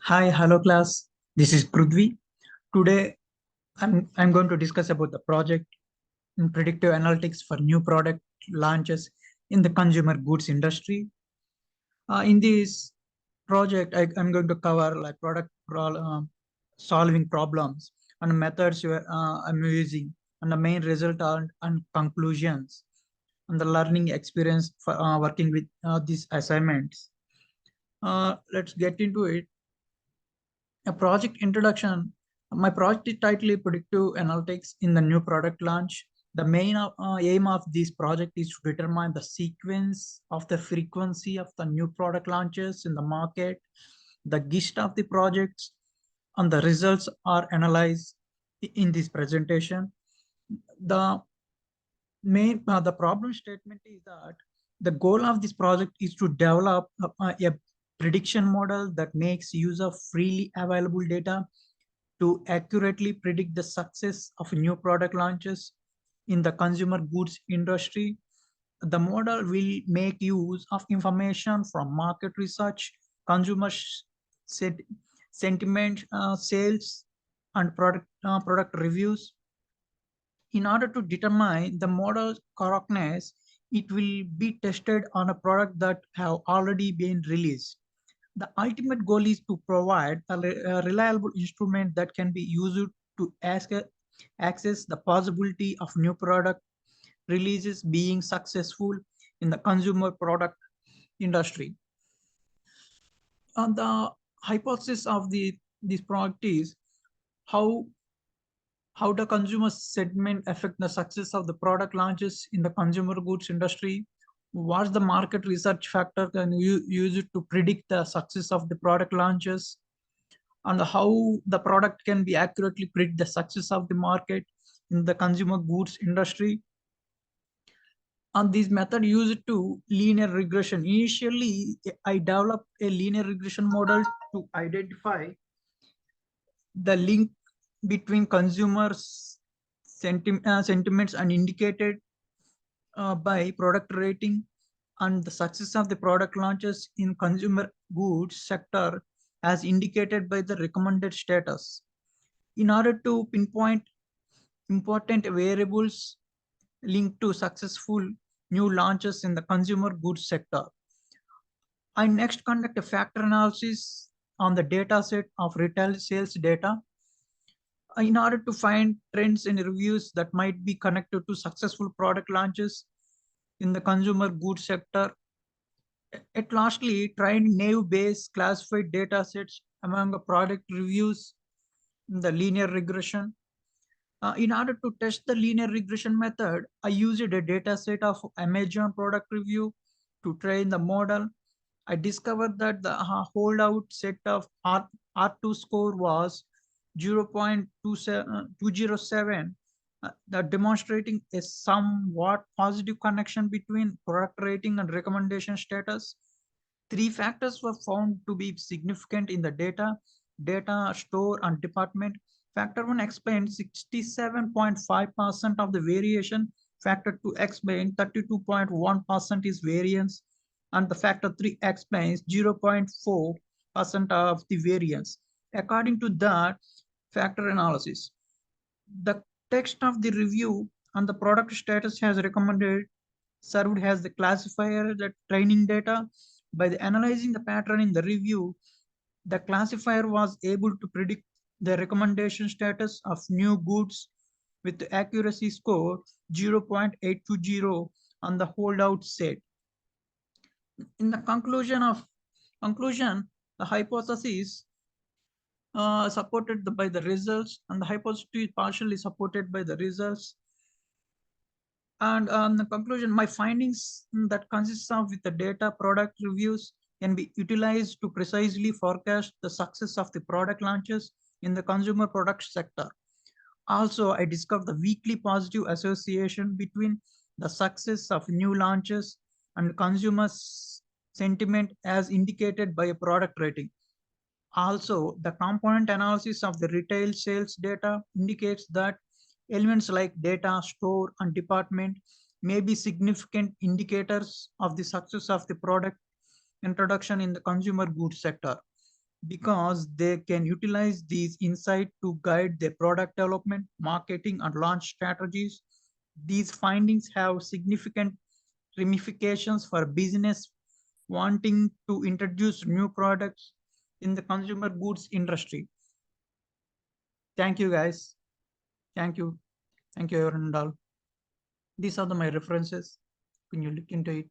Hi, hello class. This is PRUDHVI. Today, I'm going to discuss about the project in predictive analytics for new product launches in the consumer goods industry. In this project, I'm going to cover like solving problems and methods I'm using and the main result and conclusions and the learning experience for working with these assignments. Let's get into it. A project introduction. My project title is Predictive Analytics in the new product launch. The main aim of this project is to determine the sequence of the frequency of the new product launches in the market, the gist of the projects, and the results are analyzed in this presentation. The the problem statement is that the goal of this project is to develop a prediction model that makes use of freely available data to accurately predict the success of new product launches in the consumer goods industry. The model will make use of information from market research, consumer set, sentiment, sales, and product reviews. In order to determine the model's correctness, it will be tested on a product that have already been released. The ultimate goal is to provide a reliable instrument that can be used to access the possibility of new product releases being successful in the consumer product industry. And the hypothesis of this product is how how the consumer segment affect the success of the product launches in the consumer goods industry. What's the market research factor can you use it to predict the success of the product launches, and how the product can be accurately predict the success of the market in the consumer goods industry. And this method used to linear regression. Initially, I developed a linear regression model to identify the link between consumers sentiments and indicated by product rating and the success of the product launches in consumer goods sector as indicated by the recommended status. In order to pinpoint important variables linked to successful new launches in the consumer goods sector, I next conduct a factor analysis on the data set of retail sales data in order to find trends and reviews that might be connected to successful product launches in the consumer goods sector. At lastly, train naive-based classified data sets among the product reviews in the linear regression. In order to test the linear regression method, I used a data set of Amazon product review to train the model. I discovered that the holdout set of R2 score was 0.207, that demonstrating a somewhat positive connection between product rating and recommendation status. Three factors were found to be significant in the data store and department. Factor 1 explained 67.5% of the variation. Factor 2 explained 32.1% is variance. And the factor 3 explains 0.4% of the variance. According to that factor analysis, the text of the review and the product status has recommended served as the classifier that training data. By the analyzing the pattern in the review, the classifier was able to predict the recommendation status of new goods with the accuracy score 0.820 on the holdout set. In the conclusion, the hypothesis supported by the results, and the hypothesis is partially supported by the results. And the conclusion, my findings that consists of with the data product reviews can be utilized to precisely forecast the success of the product launches in the consumer product sector. Also, I discovered the weakly positive association between the success of new launches and consumer sentiment as indicated by a product rating. Also, the component analysis of the retail sales data indicates that elements like data, store, and department may be significant indicators of the success of the product introduction in the consumer goods sector. because they can utilize these insights to guide their product development, marketing, and launch strategies. These findings have significant ramifications for business wanting to introduce new products in the consumer goods industry. Thank you, guys. Thank you. Thank you, everyone and all. These are my references. Can you look into it?